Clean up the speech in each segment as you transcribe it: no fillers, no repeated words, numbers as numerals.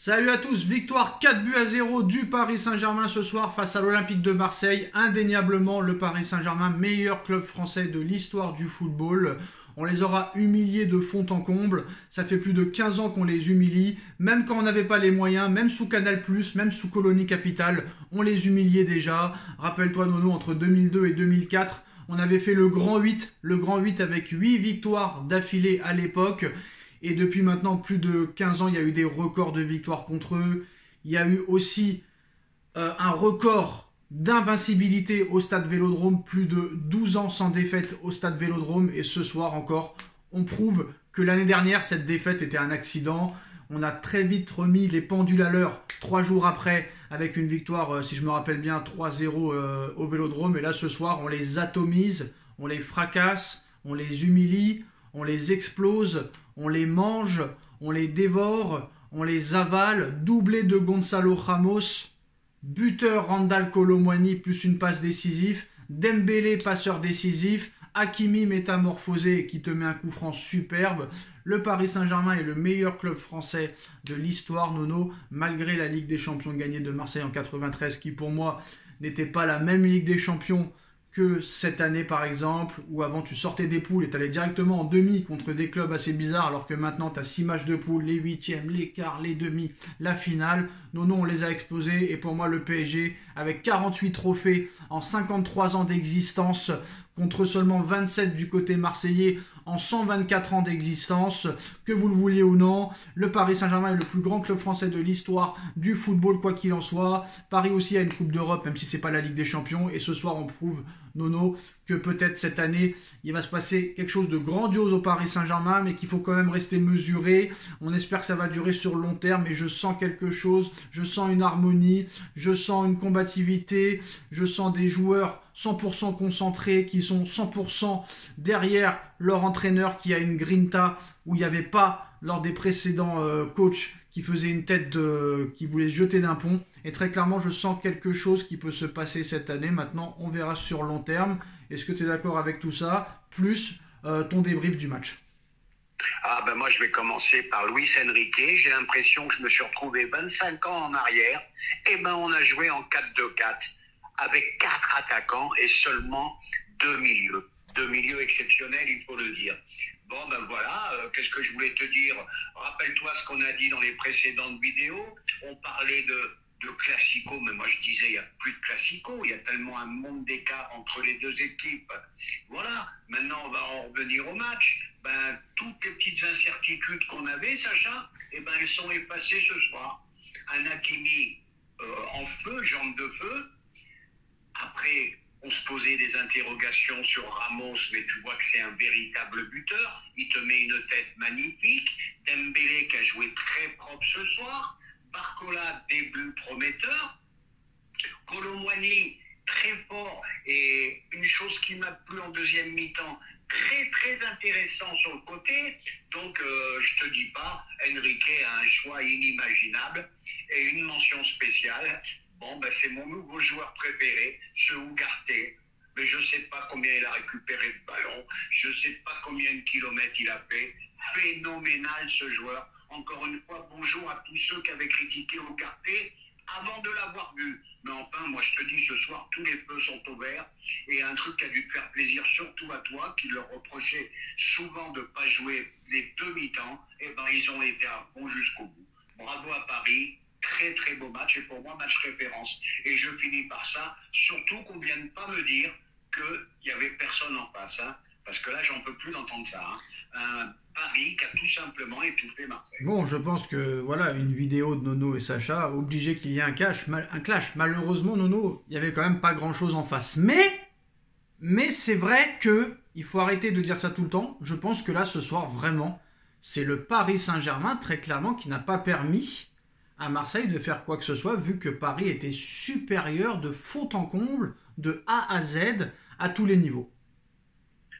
Salut à tous, victoire 4-0 du Paris Saint-Germain ce soir face à l'Olympique de Marseille. Indéniablement le Paris Saint-Germain, meilleur club français de l'histoire du football. On les aura humiliés de fond en comble. Ça fait plus de 15 ans qu'on les humilie. Même quand on n'avait pas les moyens, même sous Canal+, même sous Colonie Capital, on les humiliait déjà. Rappelle-toi Nono, entre 2002 et 2004, on avait fait le Grand 8. Le Grand 8 avec 8 victoires d'affilée à l'époque. Et depuis maintenant plus de 15 ans, il y a eu des records de victoires contre eux. Il y a eu aussi un record d'invincibilité au Stade Vélodrome. Plus de 12 ans sans défaite au Stade Vélodrome. Et ce soir encore, on prouve que l'année dernière, cette défaite était un accident. On a très vite remis les pendules à l'heure 3 jours après avec une victoire, si je me rappelle bien, 3-0 au Vélodrome. Et là, ce soir, on les atomise, on les fracasse, on les humilie, on les explose. On les mange, on les dévore, on les avale. Doublé de Gonzalo Ramos, buteur Randal Kolo Muani plus une passe décisive. Dembélé passeur décisif. Hakimi métamorphosé qui te met un coup franc superbe. Le Paris Saint-Germain est le meilleur club français de l'histoire, Nono, malgré la Ligue des Champions gagnée de Marseille en 93 qui pour moi n'était pas la même Ligue des Champions que cette année par exemple, où avant tu sortais des poules et tu allais directement en demi contre des clubs assez bizarres, alors que maintenant tu as 6 matchs de poules, les huitièmes, les quarts, les demi, la finale. Non, on les a explosés, et pour moi le PSG, avec 48 trophées en 53 ans d'existence, contre seulement 27 du côté marseillais en 124 ans d'existence, que vous le vouliez ou non, le Paris Saint-Germain est le plus grand club français de l'histoire du football, quoi qu'il en soit. Paris aussi a une Coupe d'Europe, même si c'est pas la Ligue des Champions, et ce soir on prouve, Nono, que peut-être cette année, il va se passer quelque chose de grandiose au Paris Saint-Germain, mais qu'il faut quand même rester mesuré. On espère que ça va durer sur le long terme, mais je sens quelque chose, je sens une harmonie, je sens une combativité, je sens des joueurs 100% concentrés, qui sont 100% derrière leur entraîneur, qui a une grinta où il n'y avait pas lors des précédents coachs qui faisaient une tête qui voulait se jeter d'un pont. Et très clairement, je sens quelque chose qui peut se passer cette année. Maintenant, on verra sur long terme. Est-ce que tu es d'accord avec tout ça? Plus ton débrief du match. Ah ben moi je vais commencer par Luis Enrique. J'ai l'impression que je me suis retrouvé 25 ans en arrière. Et ben on a joué en 4-2-4 avec 4 attaquants et seulement 2 milieux. 2 milieux exceptionnels, il faut le dire. Bon ben voilà, qu'est-ce que je voulais te dire? Rappelle-toi ce qu'on a dit dans les précédentes vidéos. On parlait de classico, mais moi je disais il n'y a plus de classico, il y a tellement un monde d'écart entre les deux équipes. Voilà, maintenant on va en revenir au match. Ben, toutes les petites incertitudes qu'on avait, Sacha, eh ben, elles sont effacées ce soir. Un Hakimi en feu, jambe de feu. Après, on se posait des interrogations sur Ramos, mais tu vois que c'est un véritable buteur. Il te met une tête magnifique. Dembélé qui a joué très propre ce soir. Barcola, début prometteur. Kolo Muani, très fort. Et une chose qui m'a plu en deuxième mi-temps, très très intéressant sur le côté. Donc je te dis pas, Enrique a un choix inimaginable. Et une mention spéciale, bon ben c'est mon nouveau joueur préféré, ce Ugarte. Mais je sais pas combien il a récupéré de ballon, je sais pas combien de kilomètres il a fait. Phénoménal ce joueur. Encore une fois, bonjour à tous ceux qui avaient critiqué Ugarte avant de l'avoir vu. Mais enfin, moi je te dis, ce soir, tous les feux sont au vert. Et un truc qui a dû te faire plaisir, surtout à toi, qui leur reprochait souvent de ne pas jouer les demi-temps, eh ben ils ont été à fond jusqu'au bout. Bravo à Paris, très très beau match, et pour moi, match référence. Et je finis par ça, surtout qu'on ne vienne pas me dire qu'il n'y avait personne en face, hein, parce que là, j'en peux plus d'entendre ça. Hein. Un Paris qui a tout simplement étouffé Marseille. Bon, je pense que voilà, une vidéo de Nono et Sacha, obligé qu'il y ait un clash. Malheureusement, Nono, il n'y avait quand même pas grand-chose en face. Mais c'est vrai que il faut arrêter de dire ça tout le temps. Je pense que là, ce soir, vraiment, c'est le Paris Saint-Germain, très clairement, qui n'a pas permis à Marseille de faire quoi que ce soit, vu que Paris était supérieur de fond en comble, de A à Z, à tous les niveaux.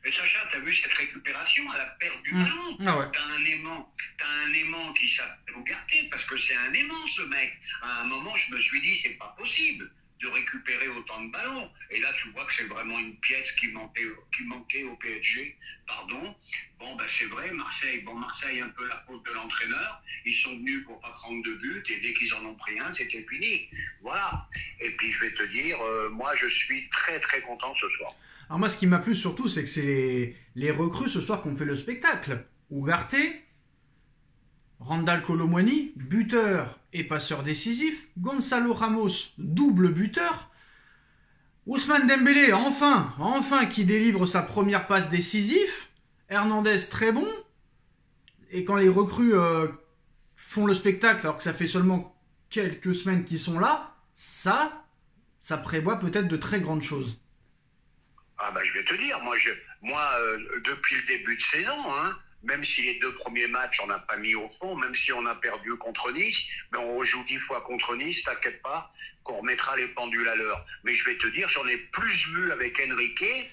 Mais Sacha, t'as vu cette récupération à la perte du ballon? Ah ouais. T'as un aimant qui s'appelle Ugarte, parce que c'est un aimant ce mec. À un moment, je me suis dit, c'est pas possible. de récupérer autant de ballons. Et là, tu vois que c'est vraiment une pièce qui manquait au PSG. Pardon. Bon, ben c'est vrai, Marseille, un peu la faute de l'entraîneur. Ils sont venus pour pas prendre de but et dès qu'ils en ont pris un, c'était fini. Voilà. Et puis, je vais te dire, moi, je suis très, très content ce soir. Alors moi, ce qui m'a plu surtout, c'est que c'est les recrues ce soir qui ont fait le spectacle. Ugarte, Randal Kolo Muani, buteur et passeur décisif. Gonzalo Ramos, double buteur. Ousmane Dembélé, enfin qui délivre sa première passe décisive. Hernandez, très bon. Et quand les recrues font le spectacle, alors que ça fait seulement quelques semaines qu'ils sont là, ça prévoit peut-être de très grandes choses. Ah bah je vais te dire, moi depuis le début de saison, hein, même si les 2 premiers matchs on n'a pas mis au fond, même si on a perdu contre Nice, mais on rejoue 10 fois contre Nice, t'inquiète pas, qu'on remettra les pendules à l'heure. Mais je vais te dire, j'en ai plus vu avec Enrique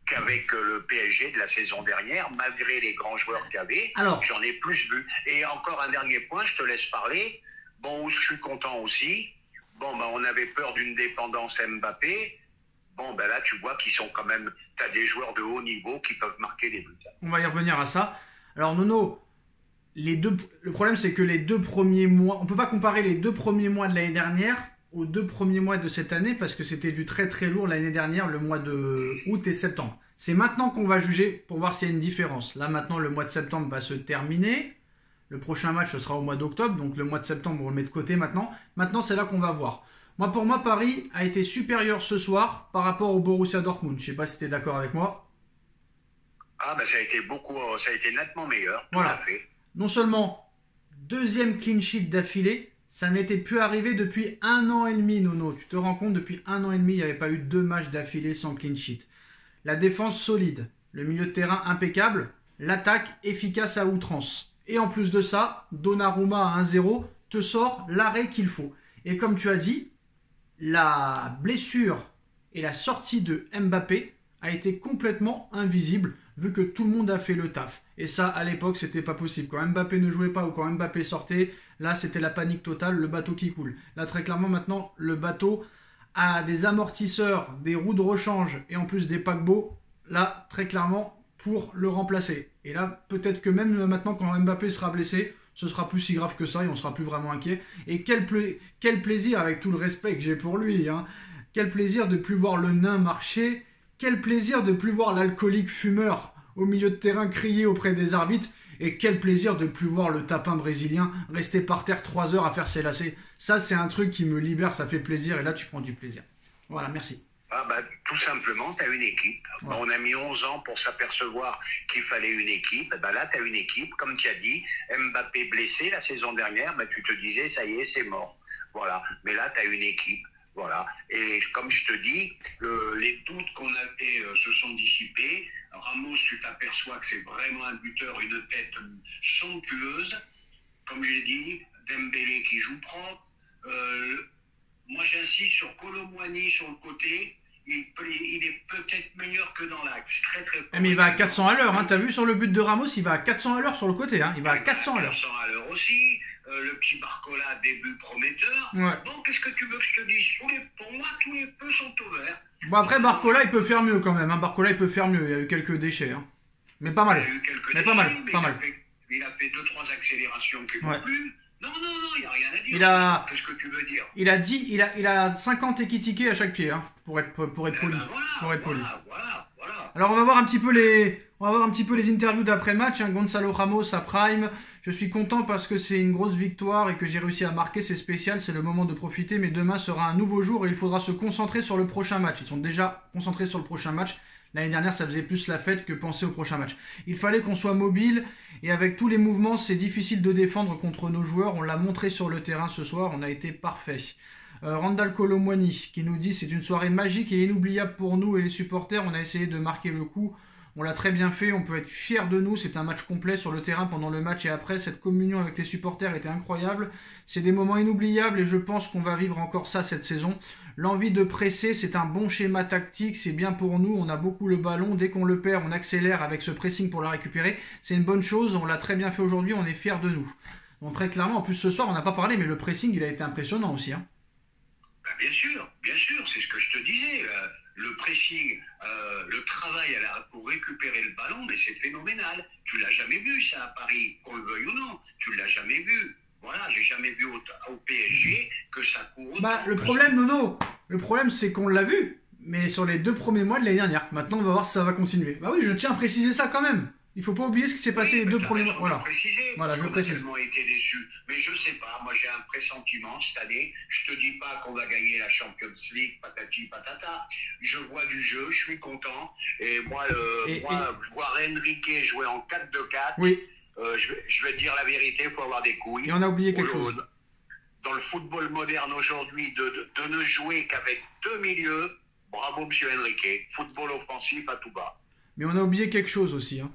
qu'avec le PSG de la saison dernière, malgré les grands joueurs qu'il y avait. Alors, j'en ai plus vu. Et encore un dernier point, je te laisse parler. Bon, je suis content aussi. Bon, ben on avait peur d'une dépendance Mbappé. Bon, ben là, tu vois qu'ils sont quand même... Tu as des joueurs de haut niveau qui peuvent marquer des buts. On va y revenir à ça. Alors, Nono, le problème, c'est que les 2 premiers mois... On ne peut pas comparer les 2 premiers mois de l'année dernière aux 2 premiers mois de cette année parce que c'était du très très lourd l'année dernière, le mois de août et septembre. C'est maintenant qu'on va juger pour voir s'il y a une différence. Là, maintenant, le mois de septembre va se terminer. Le prochain match, ce sera au mois d'octobre. Donc, le mois de septembre, on le met de côté maintenant. Maintenant, c'est là qu'on va voir. Pour moi, Paris a été supérieur ce soir par rapport au Borussia Dortmund. Je ne sais pas si tu es d'accord avec moi. Ah, ben ça a été nettement meilleur. Voilà. Tout à fait. Non seulement 2e clean sheet d'affilée, ça n'était plus arrivé depuis 1 an et demi, Nono. Tu te rends compte, depuis 1 an et demi, il n'y avait pas eu 2 matchs d'affilée sans clean sheet. La défense solide, le milieu de terrain impeccable, l'attaque efficace à outrance. Et en plus de ça, Donnarumma à 1-0 te sort l'arrêt qu'il faut. Et comme tu as dit, la blessure et la sortie de Mbappé a été complètement invisible vu que tout le monde a fait le taf. Et ça, à l'époque, c'était pas possible. Quand Mbappé ne jouait pas ou quand Mbappé sortait, là, c'était la panique totale, le bateau qui coule. Là, très clairement, maintenant, le bateau a des amortisseurs, des roues de rechange et en plus des paquebots, là, très clairement, pour le remplacer. Et là, peut-être que même maintenant, quand Mbappé sera blessé, ce sera plus si grave que ça et on sera plus vraiment inquiet. Et quel plaisir, avec tout le respect que j'ai pour lui, hein. Quel plaisir de plus voir le nain marcher. Quel plaisir de plus voir l'alcoolique fumeur au milieu de terrain crier auprès des arbitres. Et quel plaisir de plus voir le tapin brésilien rester par terre 3 heures à faire ses lacets. Ça, c'est un truc qui me libère, ça fait plaisir. Et là, tu prends du plaisir. Voilà, merci. Ah bah, tout simplement, tu as une équipe. Ouais. On a mis 11 ans pour s'apercevoir qu'il fallait une équipe. Bah là, tu as une équipe. Comme tu as dit, Mbappé blessé la saison dernière, bah, tu te disais, ça y est, c'est mort. Voilà. Mais là, tu as une équipe. Voilà. Et comme je te dis, les doutes qu'on avait se sont dissipés. Ramos, tu t'aperçois que c'est vraiment un buteur, une tête somptueuse. Comme je l'ai dit, Dembélé qui joue propre. Moi, j'insiste sur Kolo Muani sur le côté. Il est peut-être meilleur que dans l'axe. Très, très fort. Mais il va à 400 à l'heure. Hein. Tu as vu sur le but de Ramos, il va à 400 à l'heure sur le côté. Hein. Il va à 400 à l'heure. 400 à l'heure aussi. Le petit Barcola, début prometteur. Ouais. Bon, qu'est-ce que tu veux que je te dise? Pour moi, tous les feux sont ouverts. Bon, après, Barcola, il peut faire mieux quand même. Hein. Barcola, il peut faire mieux. Il y a eu quelques déchets. Hein. Mais pas mal. Mais pas mal. Il a fait 2-3 accélérations qui n'ont plus. Non, il n'y a rien à dire. Qu'est-ce que tu veux dire? Il a 50 équitiqués à chaque pied, hein, pour être poli. Voilà. Alors on va voir un petit peu les interviews d'après-match. Hein. Gonzalo Ramos à Prime. Je suis content parce que c'est une grosse victoire et que j'ai réussi à marquer. C'est spécial, c'est le moment de profiter. Mais demain sera un nouveau jour et il faudra se concentrer sur le prochain match. Ils sont déjà concentrés sur le prochain match. L'année dernière, ça faisait plus la fête que penser au prochain match. Il fallait qu'on soit mobile et avec tous les mouvements, c'est difficile de défendre contre nos joueurs. On l'a montré sur le terrain ce soir, on a été parfait. Randal Kolo Muani qui nous dit c'est une soirée magique et inoubliable pour nous et les supporters. On a essayé de marquer le coup. On l'a très bien fait, on peut être fiers de nous. C'est un match complet sur le terrain pendant le match et après. Cette communion avec les supporters était incroyable. C'est des moments inoubliables et je pense qu'on va vivre encore ça cette saison. L'envie de presser, c'est un bon schéma tactique, c'est bien pour nous, on a beaucoup le ballon, dès qu'on le perd, on accélère avec ce pressing pour la récupérer. C'est une bonne chose, on l'a très bien fait aujourd'hui, on est fiers de nous. Donc très clairement, en plus ce soir, on n'a pas parlé, mais le pressing, il a été impressionnant aussi. Hein. Bien sûr, sûr, c'est ce que je te disais. Le pressing, le travail pour récupérer le ballon, mais c'est phénoménal. Tu l'as jamais vu ça à Paris, qu'on le veuille ou non. Tu l'as jamais vu. Voilà, j'ai jamais vu au PSG que ça court autant. Bah, le problème, Nono, le problème, c'est qu'on l'a vu, mais sur les 2 premiers mois de l'année dernière. Maintenant, on va voir si ça va continuer. Bah oui, je tiens à préciser ça quand même. Il faut pas oublier ce qui s'est passé les 2 premiers mois. Voilà. Voilà, je le précise. Tellement été déçu. Mais je sais pas, moi j'ai un pressentiment cette année. Je te dis pas qu'on va gagner la Champions League, patati patata. Je vois du jeu, je suis content. Et moi, voir Enrique jouer en 4-2-4. Oui. Je vais te dire la vérité, il faut avoir des couilles. Et on a oublié quelque chose. Dans le football moderne aujourd'hui, de ne jouer qu'avec 2 milieux, bravo monsieur Enrique. Football offensif à tout bas. Mais on a oublié quelque chose aussi. Hein.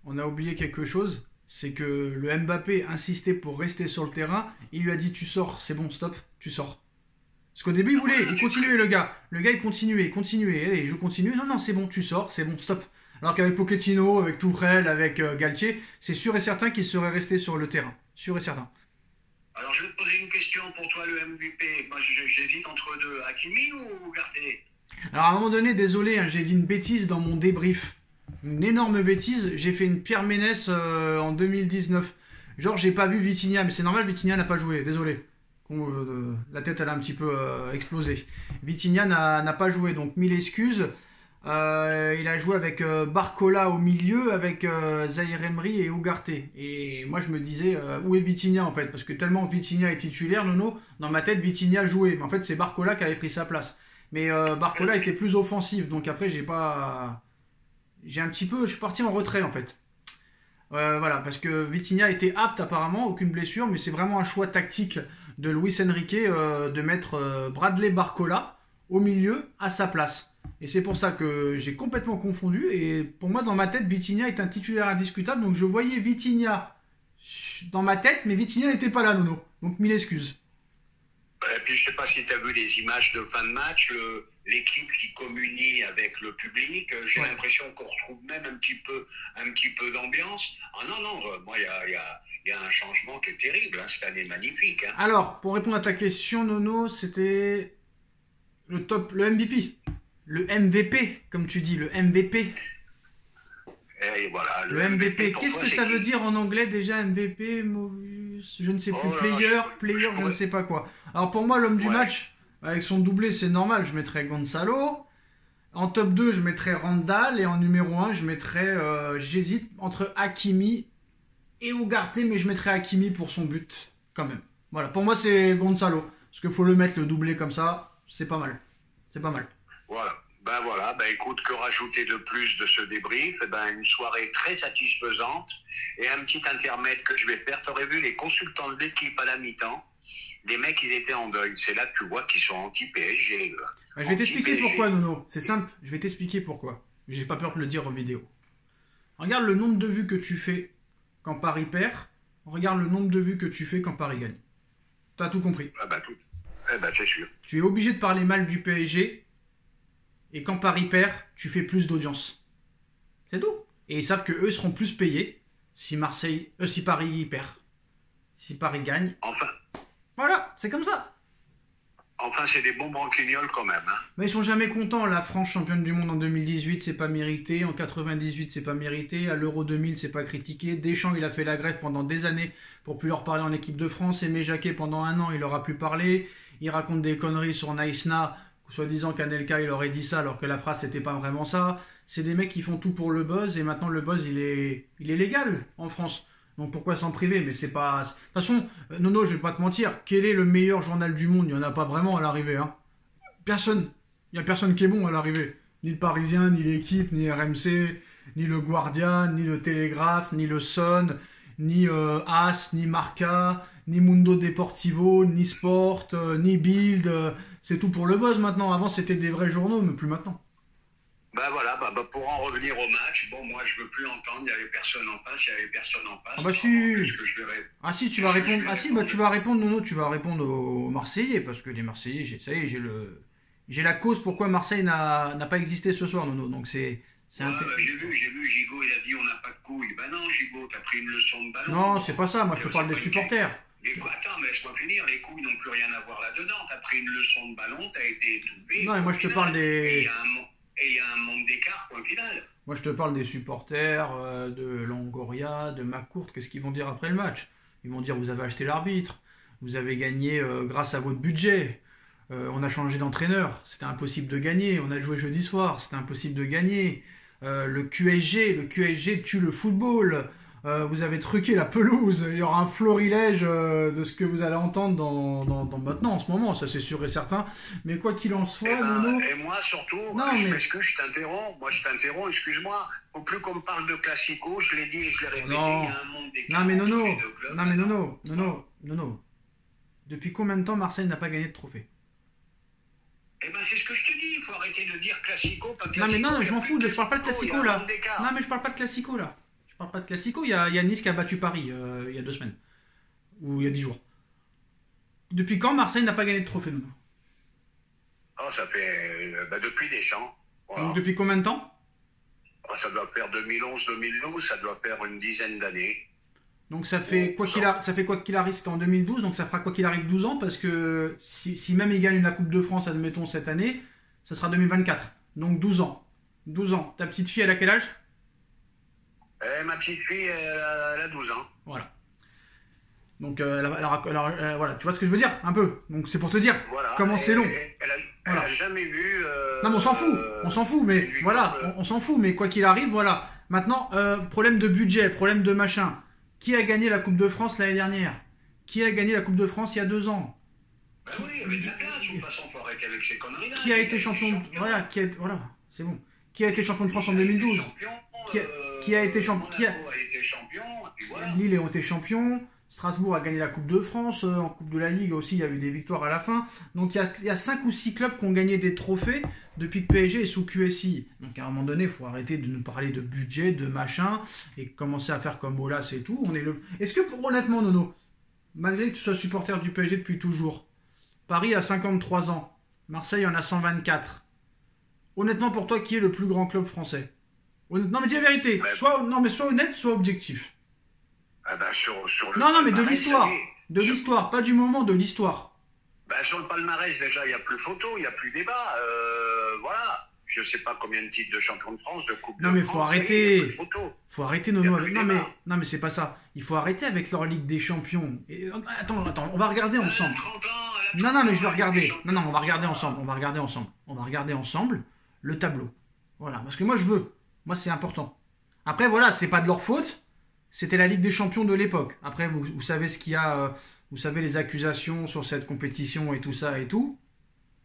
On a oublié quelque chose, c'est que le Mbappé insistait pour rester sur le terrain. Il lui a dit tu sors, c'est bon, stop, tu sors. Parce qu'au début il continuait le gars. Le gars il continuait. Allez, je continue. Non, c'est bon, tu sors, c'est bon, stop. Alors qu'avec Pochettino, avec Tuchel, avec Galtier, c'est sûr et certain qu'il serait resté sur le terrain. Sûr et certain. Alors je vais te poser une question pour toi, le MVP. Moi j'hésite entre deux. Hakimi ou Ugarte? Alors à un moment donné, désolé, hein, j'ai dit une bêtise dans mon débrief. Une énorme bêtise. J'ai fait une Pierre Ménès en 2019. Genre j'ai pas vu Vitinha, mais c'est normal, Vitinha n'a pas joué. Désolé. La tête elle a un petit peu explosé. Vitinha n'a pas joué, donc 1000 excuses. Il a joué avec Barcola au milieu, avec Zaïre Emery et Ugarte. Et moi je me disais, où est Vitinha en fait? Parce que tellement Vitinha est titulaire, Nono, dans ma tête Vitinha jouait. Mais en fait c'est Barcola qui avait pris sa place. Mais Barcola était plus offensif, donc après je suis parti en retrait en fait. Voilà, parce que Vitinha était apte apparemment, aucune blessure, mais c'est vraiment un choix tactique de Luis Enrique de mettre Bradley Barcola au milieu à sa place. Et c'est pour ça que j'ai complètement confondu. Et pour moi, dans ma tête, Vitinha est un titulaire indiscutable. Donc je voyais Vitinha dans ma tête, mais Vitinha n'était pas là, Nono. Donc 1000 excuses. Et puis je sais pas si tu as vu les images de fin de match, l'équipe qui communie avec le public. J'ai l'impression qu'on retrouve même un petit peu d'ambiance. Ah non, moi il y a un changement qui est terrible. Hein, cette année magnifique. Hein. Alors, pour répondre à ta question, Nono, c'était le MVP. Le MVP, comme tu dis, le MVP. Et voilà, le MVP. Qu'est-ce que ça veut dire en anglais déjà, MVP, je ne sais plus, player, je ne sais pas quoi. Alors pour moi, l'homme du match, avec son doublé, c'est normal, je mettrais Gonzalo. En top 2, je mettrais Randall. Et en numéro 1, je mettrais, j'hésite entre Hakimi et Ugarte, mais je mettrais Hakimi pour son but, quand même. Voilà, pour moi, c'est Gonzalo. Parce qu'il faut le mettre, le doublé comme ça, c'est pas mal. C'est pas mal. Voilà, écoute, que rajouter de plus de ce débrief? Une soirée très satisfaisante et un petit intermède que je vais faire. Tu aurais vu les consultants de l'équipe à la mi-temps, les mecs, ils étaient en deuil. C'est là que tu vois qu'ils sont anti-PSG. Je vais t'expliquer pourquoi, Nono. C'est simple, je vais t'expliquer pourquoi. J'ai pas peur de le dire en vidéo. Regarde le nombre de vues que tu fais quand Paris perd. Regarde le nombre de vues que tu fais quand Paris gagne. T'as tout compris. C'est sûr. Tu es obligé de parler mal du PSG. Et quand Paris perd, tu fais plus d'audience. C'est tout. Et ils savent que eux seront plus payés si Paris perd. Si Paris gagne. Enfin. Voilà, c'est comme ça. Enfin, c'est des bons branquignoles quand même. Hein. Mais ils sont jamais contents. La France championne du monde en 2018, c'est pas mérité. En 98, c'est pas mérité. À l'Euro 2000, c'est pas critiqué. Deschamps, il a fait la grève pendant des années pour plus leur parler en équipe de France. Aimé Jacquet, pendant 1 an, il leur a plus parlé. Il raconte des conneries sur Naïsna. Soi-disant qu'Anelka il aurait dit ça alors que la phrase c'était pas vraiment ça. C'est des mecs qui font tout pour le buzz et maintenant le buzz il est légal en France. Donc pourquoi s'en priver? Mais c'est pas... De toute façon, Nono, je vais pas te mentir, quel est le meilleur journal du monde? Il y en a pas vraiment à l'arrivée. Hein. Personne. Il y a personne qui est bon à l'arrivée. Ni le Parisien, ni l'équipe, ni RMC, ni le Guardian, ni le Télégraphe, ni le Sun, ni As, ni Marca, ni Mundo Deportivo, ni Sport, ni Bild... C'est tout pour le buzz maintenant. Avant, c'était des vrais journaux, mais plus maintenant. Pour en revenir au match, moi, je veux plus entendre. Il n'y avait personne en face, Ah bah si. Ah si, tu vas répondre. Ah si, tu vas répondre, Nono, tu vas répondre aux Marseillais, parce que les Marseillais, j'ai la cause pourquoi Marseille n'a pas existé ce soir, Nono. Donc j'ai vu, Gigot, il a dit on n'a pas de couilles. Non, Gigot, t'as pris une leçon de ballon. Non, c'est pas ça. Moi, je te parle des supporters. Attends, laisse-moi finir. Les couilles n'ont plus rien à voir là-dedans. T'as pris une leçon de ballon, t'as été étouffé. Non, et moi je te parle Et des... il y a un manque d'écart, point final. Moi je te parle des supporters, de Longoria, de McCourt. Qu'est-ce qu'ils vont dire après le match? Ils vont dire vous avez acheté l'arbitre, vous avez gagné grâce à votre budget. On a changé d'entraîneur, c'était impossible de gagner. On a joué jeudi soir, c'était impossible de gagner. Le QSG tue le football. Vous avez truqué la pelouse. Il y aura un florilège de ce que vous allez entendre dans maintenant, en ce moment, ça c'est sûr et certain. Mais quoi qu'il en soit, Nono... Et moi surtout, non, je mais... m'excuse, je t'interromps. Moi je t'interromps, excuse-moi. Faut plus qu'on me parle de classico, je l'ai dit et je l'ai répété, Non. il y a un monde d'écart. Non mais Nono, entre les deux clubs. non mais Nono. Depuis combien de temps Marseille n'a pas gagné de trophée? Eh ben c'est ce que je te dis, il faut arrêter de dire classico, pas classico. Non mais non, je m'en fous, je parle pas de il y a classico un là. monde d'écart. Non mais je parle pas de classico là. Je parle pas de classico, il y a Nice qui a battu Paris il y a 2 semaines. Ou il y a 10 jours. Depuis quand Marseille n'a pas gagné de trophée, Nono? Oh, ça fait depuis Deschamps. Voilà. Donc depuis combien de temps? Oh, ça doit faire 2011-2012, ça doit faire une dizaine d'années. Donc ça fait quoi qu'il arrive, c'était en 2012, donc ça fera quoi qu'il arrive 12 ans, parce que si même il gagne la Coupe de France, admettons, cette année, ça sera 2024. Donc 12 ans. 12 ans. Ta petite fille, elle a quel âge? Ma petite fille, elle a 12 ans. Voilà. Donc voilà, tu vois ce que je veux dire, un peu. Donc c'est pour te dire Voilà. comment c'est long. Elle a jamais vu... Non mais on s'en fout, mais voilà, on s'en fout, mais quoi qu'il arrive, voilà. Maintenant, problème de budget, problème de machin. Qui a gagné la Coupe de France l'année dernière? Qui a gagné la Coupe de France il y a 2 ans? Ben oui, avec la classe, de toute façon, faut arrêter avec ces conneries-là. Qui a été champion? Voilà, c'est bon. Qui a été champion de France en 2012? Qui a été champion? Monaco a été champion, et puis voilà. Lille a été champion. Strasbourg a gagné la Coupe de France. En Coupe de la Ligue aussi, il y a eu des victoires à la fin. Donc il y a 5 ou 6 clubs qui ont gagné des trophées depuis que PSG est sous QSI. Donc à un moment donné, il faut arrêter de nous parler de budget, de machin, et commencer à faire comme Olas et tout. Est-ce que, honnêtement, Nono, malgré que tu sois supporter du PSG depuis toujours, Paris a 53 ans, Marseille en a 124. Honnêtement, pour toi, qui est le plus grand club français? Non mais dis la vérité, soit honnête, soit objectif. Ah ben, sur le Non, mais de palmarès, l'histoire. ça y est. De l'histoire, pas du moment, de l'histoire. Ben, sur le palmarès, déjà, il n'y a plus photo, il n'y a plus débat. Voilà. Je ne sais pas combien de titres de champion de France, de Coupe de France. Non, mais faut arrêter. Il y a plus de photo. Faut arrêter, Nono. plus Non, débat. mais c'est pas ça. Il faut arrêter avec leur Ligue des Champions. Attends, on va regarder ensemble. 30 ans, Non, mais je vais elle a regarder. 30 ans, Non, on va regarder ensemble. On va regarder ensemble le tableau. Voilà, parce que moi, je veux. Moi, c'est important. Après, voilà, c'est pas de leur faute. C'était la Ligue des Champions de l'époque. Après, vous savez ce qu'il y a, vous savez les accusations sur cette compétition et tout ça et tout.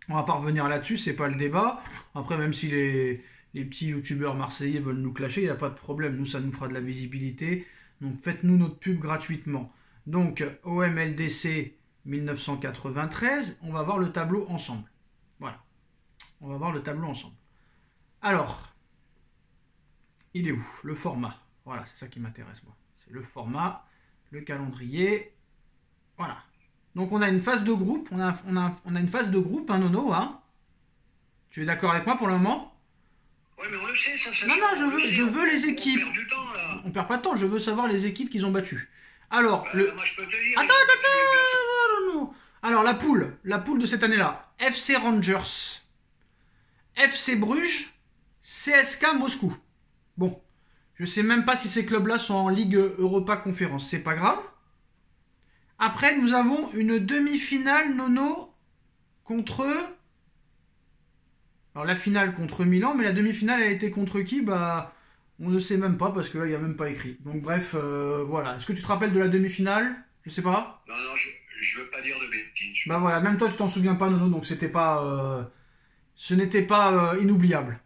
On va pas revenir là-dessus, c'est pas le débat. Après, même si les petits youtubeurs marseillais veulent nous clasher, il n'y a pas de problème. Nous, ça nous fera de la visibilité. Donc, faites-nous notre pub gratuitement. Donc, OMLDC 1993, on va voir le tableau ensemble. Voilà. On va voir le tableau ensemble. Alors, il est où? Le format. Voilà, c'est ça qui m'intéresse, moi. C'est le format, le calendrier. Voilà. Donc, on a une phase de groupe. On a une phase de groupe, hein, Nono, hein? Tu es d'accord avec moi pour le moment? Oui, mais on le sait, ça. Non, je veux les équipes. On perd du temps, là. On perd pas de temps, je veux savoir les équipes qu'ils ont battues. Alors, Moi, je peux te dire. Attends, non. Alors, la poule de cette année-là. FC Rangers, FC Bruges, CSK Moscou. Bon, je sais même pas si ces clubs-là sont en Ligue Europa Conférence, c'est pas grave. Après, nous avons une demi-finale, Nono, contre... Alors, la finale contre Milan, mais la demi-finale, elle a été contre qui? Bah, on ne sait même pas, parce que là, il n'y a même pas écrit. Donc, bref, voilà. Est-ce que tu te rappelles de la demi-finale? Je sais pas. Non, je veux pas dire de bêtises. Bah voilà, même toi, tu t'en souviens pas, Nono, donc c'était pas... ce n'était pas inoubliable.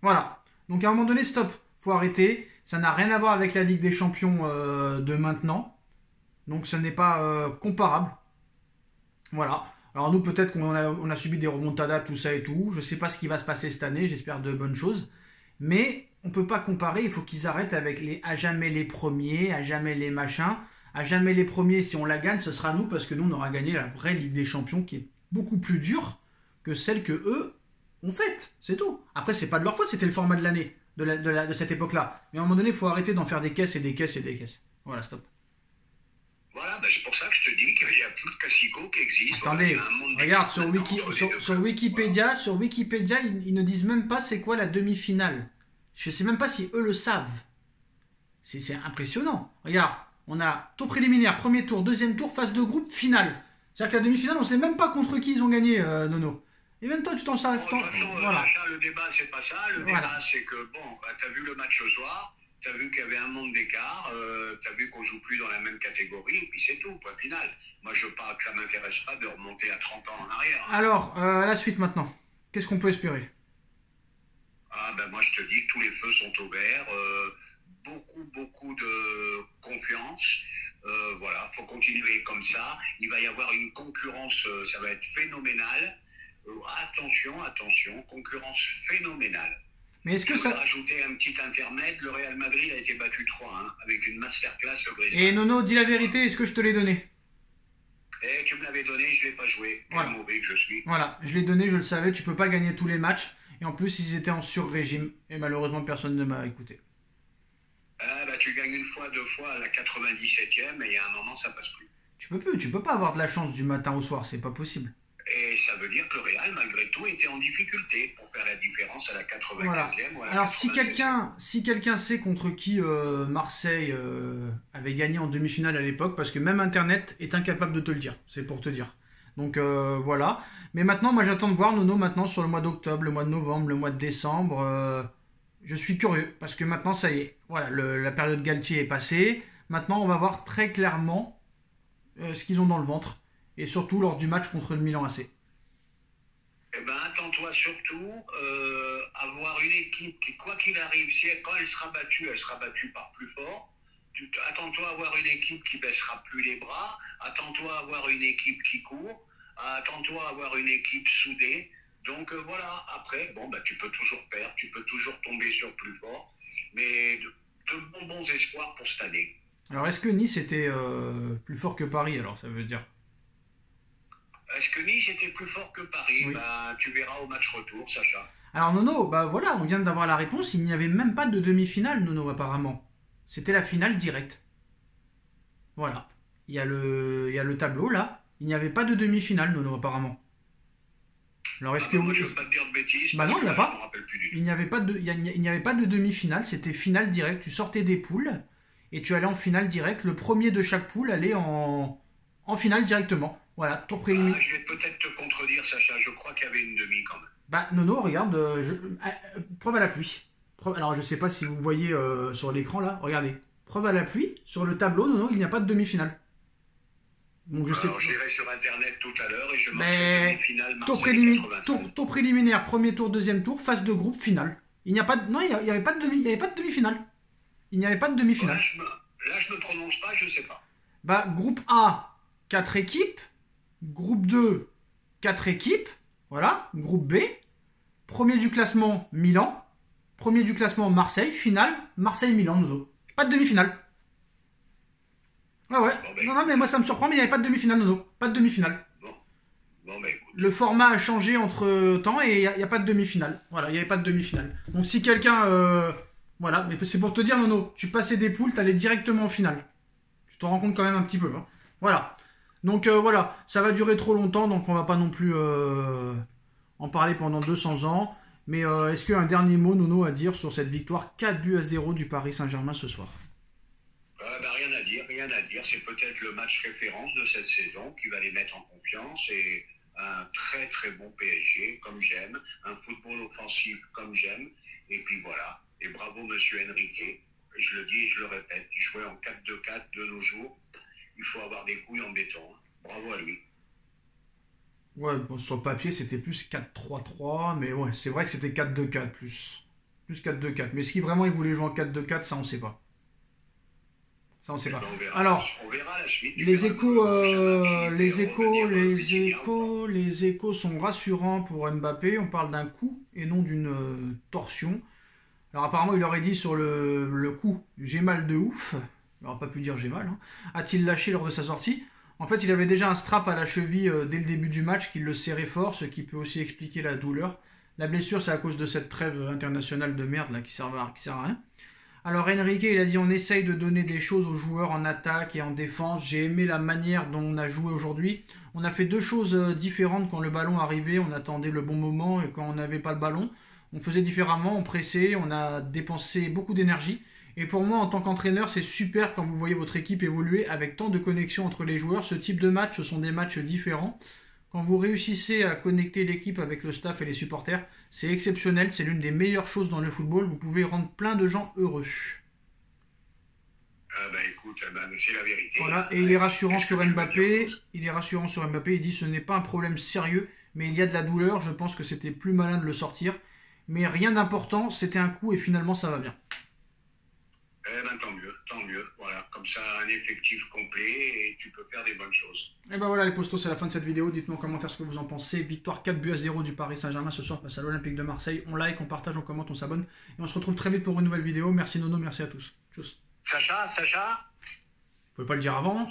Voilà. Donc, à un moment donné, stop. Faut arrêter. Ça n'a rien à voir avec la Ligue des Champions de maintenant. Donc, ce n'est pas comparable. Voilà. Alors, nous, peut-être qu'on a subi des remontadas, tout ça et tout. Je ne sais pas ce qui va se passer cette année. J'espère de bonnes choses. Mais on ne peut pas comparer. Il faut qu'ils arrêtent avec à jamais les premiers, à jamais les machins. À jamais les premiers, si on la gagne, ce sera nous. Parce que nous, on aura gagné la vraie Ligue des Champions qui est beaucoup plus dure que celle que eux ont faite. C'est tout. Après, c'est pas de leur faute. C'était le format de l'année. De cette époque-là. Mais à un moment donné, il faut arrêter d'en faire des caisses et des caisses et des caisses. Voilà, stop. Voilà, ben c'est pour ça que je te dis qu'il n'y a plus de classico qui existe. Attendez, voilà, regarde, sur Wikipédia, voilà. sur Wikipédia, ils ne disent même pas c'est quoi la demi-finale. Je sais même pas si eux le savent. C'est impressionnant. Regarde, on a tour préliminaire, premier tour, deuxième tour, phase de groupe, finale. C'est-à-dire que la demi-finale, on sait même pas contre qui ils ont gagné, Nono. Et même toi, tu t'en sers. Bon, de toute façon, Voilà. Sacha, le débat, c'est pas ça. Le Voilà. débat, c'est que, bon, bah, t'as vu le match ce soir, t'as vu qu'il y avait un monde d'écart, t'as vu qu'on joue plus dans la même catégorie, et puis c'est tout, point final. Moi, je parle que ça m'intéresse pas de remonter à 30 ans en arrière. Alors, à la suite maintenant. Qu'est-ce qu'on peut espérer? Ah, ben moi, je te dis que tous les feux sont au vert. Beaucoup de confiance. Voilà, faut continuer comme ça. Il va y avoir une concurrence, ça va être phénoménal. Attention, concurrence phénoménale. Mais est-ce que Je voudrais ça... rajouter un petit intermède, le Real Madrid a été battu 3-1 avec une masterclass au Brésil. Et Nono, dis la vérité, est-ce que je te l'ai donné? Eh, tu me l'avais donné, je ne l'ai pas joué. Quel Voilà. mauvais que je suis. Voilà, je l'ai donné, je le savais, tu peux pas gagner tous les matchs. Et en plus, ils étaient en sur-régime. Et malheureusement, personne ne m'a écouté. Ah, bah, tu gagnes une fois, deux fois à la 97e, et il y a un moment, ça passe plus. Tu peux pas avoir de la chance du matin au soir, c'est pas possible. Et ça veut dire que le Real, malgré tout, était en difficulté pour faire la différence à la 95e Voilà. ou à la Alors 96e. si quelqu'un sait contre qui Marseille avait gagné en demi-finale à l'époque, parce que même Internet est incapable de te le dire, c'est pour te dire. Donc voilà. Mais maintenant, moi j'attends de voir Nono maintenant sur le mois d'octobre, le mois de novembre, le mois de décembre. Je suis curieux, parce que maintenant ça y est, voilà, la période Galtier est passée. Maintenant on va voir très clairement ce qu'ils ont dans le ventre. Et surtout lors du match contre le Milan AC. Eh ben, attends-toi surtout avoir une équipe qui, quoi qu'il arrive, quand elle sera battue par plus fort. Attends-toi à avoir une équipe qui baissera plus les bras. Attends-toi à avoir une équipe qui court. Attends-toi à avoir une équipe soudée. Donc voilà, après, bon, bah, tu peux toujours perdre, tu peux toujours tomber sur plus fort. Mais de bons espoirs pour cette année. Alors est-ce que Nice était plus fort que Paris alors ça veut dire? Est-ce que Nice était plus fort que Paris? Oui. Bah, tu verras au match retour, Sacha. Alors Nono, bah voilà, on vient d'avoir la réponse, il n'y avait même pas de demi-finale Nono apparemment. C'était la finale directe. Voilà. Il y a le tableau là, il n'y avait pas de demi-finale Nono apparemment. Alors est-ce que moi, oui, je ne veux pas te dire de bêtises. bah non, il n'y a Je pas. me rappelle plus du tout. Il n'y avait pas de, il n'y avait pas de demi-finale, c'était finale directe. Tu sortais des poules et tu allais en finale directe. Le premier de chaque poule allait en finale directement. Voilà, tour préliminaire. Je vais peut-être te contredire, Sacha. Je crois qu'il y avait une demi quand même. Bah Nono, regarde, preuve à la pluie. Alors je sais pas si vous voyez sur l'écran là, regardez. Preuve à la pluie, sur le tableau, Nono, il n'y a pas de demi-finale. Donc je sais. Alors, j'irai sur Internet tout à l'heure et je Mais marquerai demi-finale tour, Marseille 96. tour préliminaire, premier tour, deuxième tour, phase de groupe, finale. Il n'y a pas de, non, il y avait pas de demi, il n'y avait pas de demi-finale. Il n'y avait pas de demi-finale. Là, je me prononce pas, je sais pas. Bah groupe A, 4 équipes. Groupe 2, 4 équipes. Voilà, groupe B. Premier du classement, Milan. Premier du classement, Marseille. Finale, Marseille-Milan, Nono. Pas de demi-finale. Ah ouais. Bon, ben, Non, mais moi ça me surprend, mais il n'y avait pas de demi-finale, Nono. Pas de demi-finale. Bon, bah écoute. Le format a changé entre temps et il n'y a pas de demi-finale. Voilà, il n'y avait pas de demi-finale. Donc si quelqu'un... voilà, mais c'est pour te dire, Nono, tu passais des poules, t'allais directement en finale. Tu t'en rends compte quand même un petit peu. Hein. Voilà. Donc voilà, ça va durer trop longtemps, donc on va pas non plus en parler pendant 200 ans. Mais est-ce qu'un dernier mot, Nono, à dire sur cette victoire 4-0 du Paris Saint-Germain ce soir? Rien à dire, rien à dire. C'est peut-être le match référence de cette saison qui va les mettre en confiance et un très très bon PSG comme j'aime, un football offensif comme j'aime. Et puis voilà. Et bravo Monsieur Enrique. Je le dis et je le répète, jouer en 4-2-4 de nos jours. Il faut avoir des couilles en béton. Bravo à lui. Ouais, bon, sur le papier, c'était plus 4-3-3, mais ouais, c'est vrai que c'était 4-2-4 plus. Plus 4-2-4. Mais est-ce qu'il vraiment il voulait jouer en 4-2-4, ça on sait pas. Ça on sait pas. Alors, on verra la suite. les échos sont rassurants pour Mbappé. On parle d'un coup et non d'une torsion. Alors apparemment, il aurait dit sur le coup, j'ai mal de ouf. Il n'aurait pas pu dire j'ai mal. Hein. A-t-il lâché lors de sa sortie? En fait, il avait déjà un strap à la cheville dès le début du match qui le serrait fort, ce qui peut aussi expliquer la douleur. La blessure, c'est à cause de cette trêve internationale de merde là qui sert à rien. Alors Enrique, il a dit on essaye de donner des choses aux joueurs en attaque et en défense. J'ai aimé la manière dont on a joué aujourd'hui. On a fait deux choses différentes quand le ballon arrivait. On attendait le bon moment et quand on n'avait pas le ballon. On faisait différemment, on pressait, on a dépensé beaucoup d'énergie. Et pour moi, en tant qu'entraîneur, c'est super quand vous voyez votre équipe évoluer avec tant de connexion entre les joueurs. Ce type de match, ce sont des matchs différents. Quand vous réussissez à connecter l'équipe avec le staff et les supporters, c'est exceptionnel, c'est l'une des meilleures choses dans le football. Vous pouvez rendre plein de gens heureux. Ah bah écoute, c'est la vérité. Voilà, et il est rassurant sur Mbappé. Il dit ce n'est pas un problème sérieux, mais il y a de la douleur. Je pense que c'était plus malin de le sortir. Mais rien d'important, c'était un coup et finalement ça va bien. Eh ben tant mieux. Voilà, comme ça, un effectif complet et tu peux faire des bonnes choses. Et ben voilà les postos, c'est la fin de cette vidéo. Dites-moi en commentaire ce que vous en pensez. Victoire 4-0 du Paris Saint-Germain ce soir face à l'Olympique de Marseille. On like, on partage, on commente, on s'abonne. Et on se retrouve très vite pour une nouvelle vidéo. Merci Nono, merci à tous. Tchuss. Sacha Vous pouvez pas le dire avant.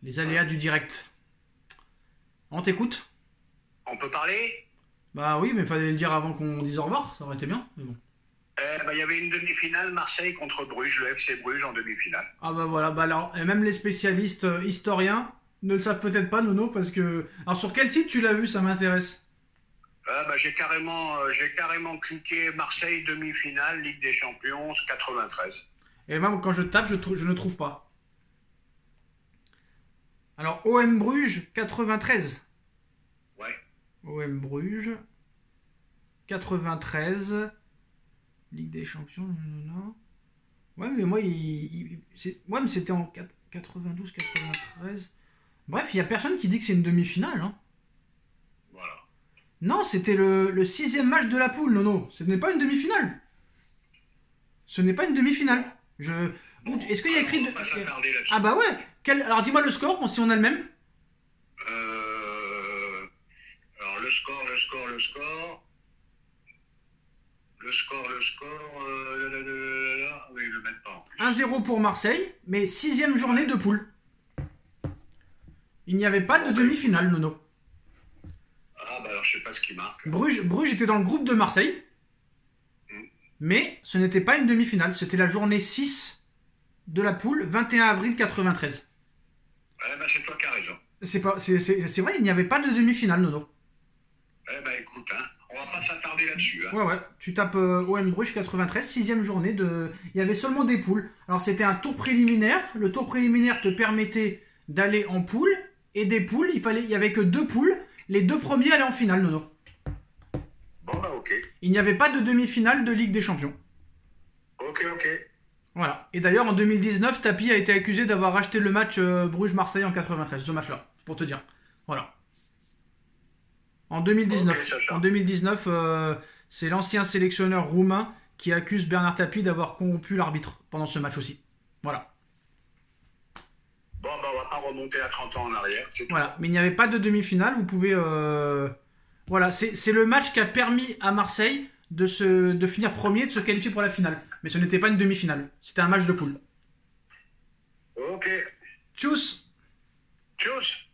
Les aléas du direct. On t'écoute? On peut parler? Bah oui, mais fallait le dire avant qu'on dise au revoir. Ça aurait été bien, mais bon. Il y avait une demi-finale Marseille contre Bruges, le FC Bruges en demi-finale. Ah bah voilà, bah alors, et même les spécialistes historiens ne le savent peut-être pas, Nono, parce que... Alors sur quel site tu l'as vu, ça m'intéresse. J'ai carrément cliqué Marseille demi-finale, Ligue des Champions, 93. Et même quand je tape, je ne trouve pas. Alors, OM Bruges, 93. Ouais. OM Bruges, 93... Ligue des Champions, non. Ouais, mais moi, ouais, mais c'était en 92, 93. Bref, il n'y a personne qui dit que c'est une demi-finale. Hein. Voilà. Non, c'était le 6e match de la poule, Nono. Ce n'est pas une demi-finale. Ce n'est pas une demi-finale. Est-ce qu'il y a écrit... Ah bah ouais. Alors dis-moi le score, si on a le même. Alors le score... Oui, je le mets pas en plus. 1-0 pour Marseille, mais 6e journée de poule. Il n'y avait pas de demi-finale, Nono. Ah bah alors je sais pas ce qui marque. Bruges était dans le groupe de Marseille, mais ce n'était pas une demi-finale, c'était la journée 6 de la poule, 21 avril 93. C'est toi qui as raison. C'est vrai, il n'y avait pas de demi-finale, Nono. Écoute, on va pas s'attarder là-dessus. Ouais, tu tapes OM Bruges 93, 6e journée de... Il y avait seulement des poules. Alors c'était un tour préliminaire. Le tour préliminaire te permettait d'aller en poule. Et des poules, il y avait que 2 poules. Les 2 premiers allaient en finale, Nono. Bon bah ok. Il n'y avait pas de demi-finale de Ligue des Champions. Ok. Voilà. Et d'ailleurs en 2019, Tapi a été accusé d'avoir racheté le match Bruges-Marseille en 93. Ce match-là, pour te dire. Voilà. En 2019, c'est l'ancien sélectionneur roumain qui accuse Bernard Tapie d'avoir corrompu l'arbitre pendant ce match aussi. Voilà. Bon, on va pas remonter à 30 ans en arrière. Voilà, mais il n'y avait pas de demi-finale. Vous pouvez... Voilà, c'est le match qui a permis à Marseille de finir premier, de se qualifier pour la finale. Mais ce n'était pas une demi-finale. C'était un match de poule. Ok. Tchuss. Tchuss.